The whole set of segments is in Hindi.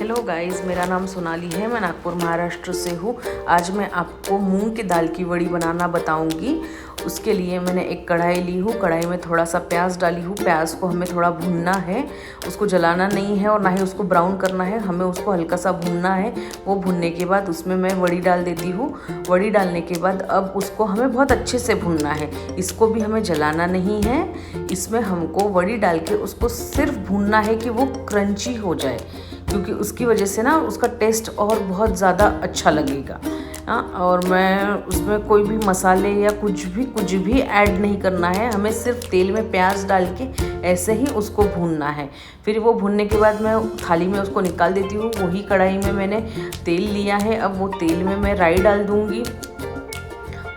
हेलो गाइस, मेरा नाम सोनाली है। मैं नागपुर महाराष्ट्र से हूँ। आज मैं आपको मूंग की दाल की वड़ी बनाना बताऊंगी। उसके लिए मैंने एक कढ़ाई ली हूँ। कढ़ाई में थोड़ा सा प्याज डाली हूँ। प्याज को हमें थोड़ा भूनना है, उसको जलाना नहीं है और ना ही उसको ब्राउन करना है। हमें उसको हल्का सा भूनना है। वो भूनने के बाद उसमें मैं वड़ी डाल देती हूँ। वड़ी डालने के बाद अब उसको हमें बहुत अच्छे से भूनना है। इसको भी हमें जलाना नहीं है। इसमें हमको वड़ी डाल के उसको सिर्फ भूनना है कि वो क्रंची हो जाए, क्योंकि उसकी वजह से ना उसका टेस्ट और बहुत ज़्यादा अच्छा लगेगा। और मैं उसमें कोई भी मसाले या कुछ भी ऐड नहीं करना है। हमें सिर्फ तेल में प्याज डाल के ऐसे ही उसको भूनना है। फिर वो भूनने के बाद मैं थाली में उसको निकाल देती हूँ। वही कढ़ाई में मैंने तेल लिया है। अब वो तेल में मैं राई डाल दूँगी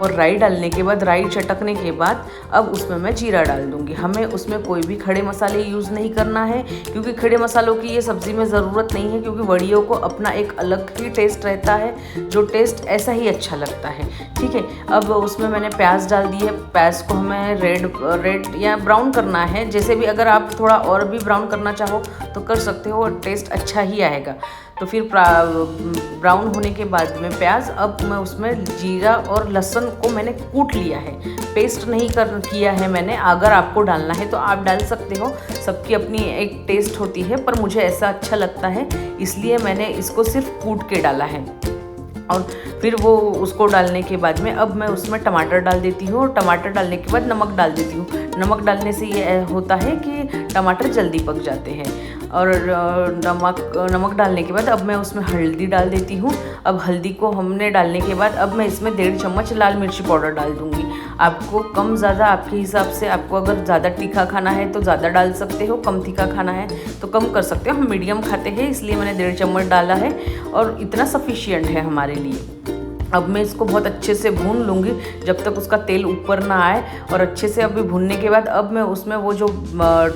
और राई डालने के बाद, राई चटकने के बाद अब उसमें मैं जीरा डाल दूंगी। हमें उसमें कोई भी खड़े मसाले यूज़ नहीं करना है, क्योंकि खड़े मसालों की ये सब्ज़ी में ज़रूरत नहीं है, क्योंकि वड़ियों को अपना एक अलग ही टेस्ट रहता है, जो टेस्ट ऐसा ही अच्छा लगता है। ठीक है, अब उसमें मैंने प्याज डाल दी है। प्याज को हमें रेड या ब्राउन करना है। जैसे भी अगर आप थोड़ा और भी ब्राउन करना चाहो तो कर सकते हो और टेस्ट अच्छा ही आएगा। तो फिर ब्राउन होने के बाद में प्याज, अब मैं उसमें जीरा और लहसुन को मैंने कूट लिया है, पेस्ट नहीं किया है मैंने। अगर आपको डालना है तो आप डाल सकते हो, सबकी अपनी एक टेस्ट होती है, पर मुझे ऐसा अच्छा लगता है इसलिए मैंने इसको सिर्फ कूट के डाला है। और फिर वो उसको डालने के बाद में अब मैं उसमें टमाटर डाल देती हूँ और टमाटर डालने के बाद नमक डाल देती हूँ। नमक डालने से ये होता है कि टमाटर जल्दी पक जाते हैं। और नमक डालने के बाद अब मैं उसमें हल्दी डाल देती हूँ। अब हल्दी को हमने डालने के बाद अब मैं इसमें 1.5 चम्मच लाल मिर्ची पाउडर डाल दूँगी। आपको कम ज़्यादा आपके हिसाब से, आपको अगर ज़्यादा तीखा खाना है तो ज़्यादा डाल सकते हो, कम तीखा खाना है तो कम कर सकते हो। हम मीडियम खाते हैं इसलिए मैंने 1.5 चम्मच डाला है और इतना सफिशिएंट है हमारे लिए। अब मैं इसको बहुत अच्छे से भून लूँगी जब तक उसका तेल ऊपर ना आए। और अच्छे से अभी भूनने के बाद अब मैं उसमें वो जो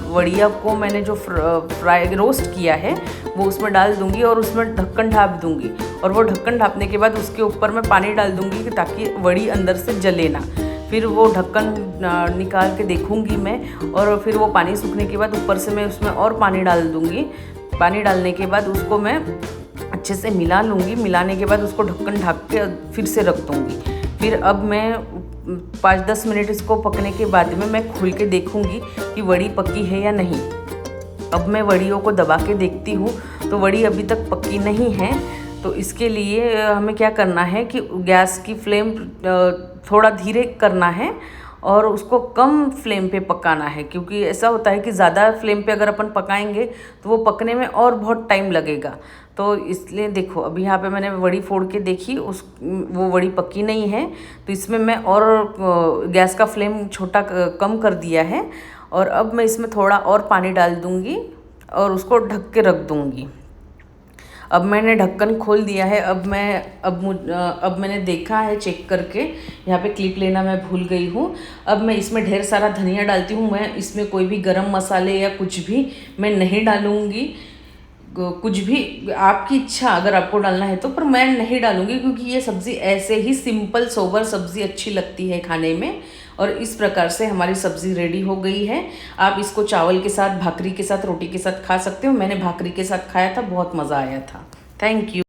वड़िया को मैंने जो फ्राई रोस्ट किया है वो उसमें डाल दूँगी और उसमें ढक्कन ढाँप दूँगी। और वो ढक्कन ढाँपने के बाद उसके ऊपर मैं पानी डाल दूँगी ताकि वड़ी अंदर से जले ना। फिर वो ढक्कन निकाल के देखूँगी मैं, और फिर वो पानी सूखने के बाद ऊपर से मैं उसमें और पानी डाल दूँगी। पानी डालने के बाद उसको मैं अच्छे से मिला लूँगी। मिलाने के बाद उसको ढक्कन ढक के फिर से रख दूँगी। फिर अब मैं 5-10 मिनट इसको पकने के बाद में मैं खोल के देखूँगी कि वड़ी पकी है या नहीं। अब मैं वड़ियों को दबा के देखती हूँ तो वड़ी अभी तक पकी नहीं है। तो इसके लिए हमें क्या करना है कि गैस की फ्लेम थोड़ा धीरे करना है और उसको कम फ्लेम पे पकाना है, क्योंकि ऐसा होता है कि ज़्यादा फ्लेम पे अगर अपन पकाएंगे तो वो पकने में और बहुत टाइम लगेगा। तो इसलिए देखो, अभी यहाँ पे मैंने वड़ी फोड़ के देखी, वो वड़ी पकी नहीं है, तो इसमें मैं और गैस का फ्लेम छोटा कम कर दिया है। और अब मैं इसमें थोड़ा और पानी डाल दूँगी और उसको ढक के रख दूँगी। अब मैंने ढक्कन खोल दिया है। अब मैंने देखा है चेक करके, यहाँ पे क्लिप लेना मैं भूल गई हूँ। अब मैं इसमें ढेर सारा धनिया डालती हूँ। मैं इसमें कोई भी गरम मसाले या कुछ भी मैं नहीं डालूँगी। कुछ भी आपकी इच्छा, अगर आपको डालना है तो, पर मैं नहीं डालूँगी क्योंकि ये सब्ज़ी ऐसे ही सिंपल सोबर सब्ज़ी अच्छी लगती है खाने में। और इस प्रकार से हमारी सब्ज़ी रेडी हो गई है। आप इसको चावल के साथ, भाकरी के साथ, रोटी के साथ खा सकते हो। मैंने भाकरी के साथ खाया था, बहुत मज़ा आया था। Thank you.